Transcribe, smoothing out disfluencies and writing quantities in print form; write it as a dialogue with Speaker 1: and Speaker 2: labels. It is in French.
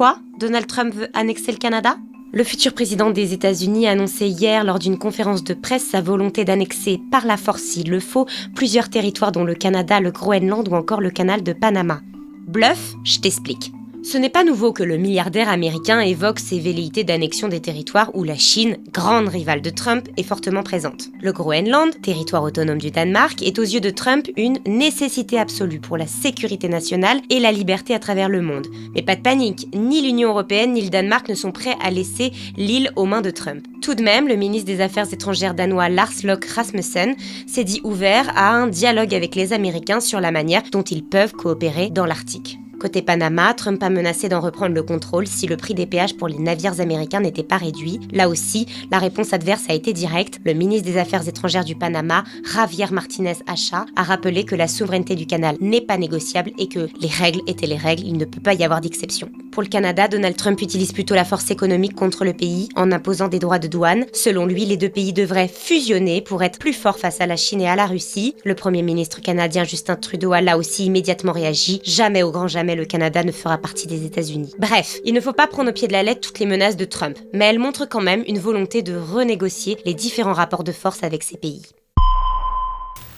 Speaker 1: Quoi ? Donald Trump veut annexer le Canada ? Le futur président des États-Unis a annoncé hier lors d'une conférence de presse sa volonté d'annexer par la force, s'il le faut, plusieurs territoires dont le Canada, le Groenland ou encore le canal de Panama. Bluff ? Je t'explique. Ce n'est pas nouveau que le milliardaire américain évoque ses velléités d'annexion des territoires où la Chine, grande rivale de Trump, est fortement présente. Le Groenland, territoire autonome du Danemark, est aux yeux de Trump une nécessité absolue pour la sécurité nationale et la liberté à travers le monde. Mais pas de panique, ni l'Union européenne ni le Danemark ne sont prêts à laisser l'île aux mains de Trump. Tout de même, le ministre des Affaires étrangères danois Lars Løkke Rasmussen s'est dit ouvert à un dialogue avec les Américains sur la manière dont ils peuvent coopérer dans l'Arctique. Côté Panama, Trump a menacé d'en reprendre le contrôle si le prix des péages pour les navires américains n'était pas réduit. Là aussi, la réponse adverse a été directe. Le ministre des Affaires étrangères du Panama, Javier Martínez Acha, a rappelé que la souveraineté du canal n'est pas négociable et que les règles étaient les règles, il ne peut pas y avoir d'exception. Pour le Canada, Donald Trump utilise plutôt la force économique contre le pays en imposant des droits de douane. Selon lui, les deux pays devraient fusionner pour être plus forts face à la Chine et à la Russie. Le premier ministre canadien Justin Trudeau a là aussi immédiatement réagi. Jamais au grand jamais le Canada ne fera partie des États-Unis. Bref, il ne faut pas prendre au pied de la lettre toutes les menaces de Trump, mais elles montrent quand même une volonté de renégocier les différents rapports de force avec ces pays.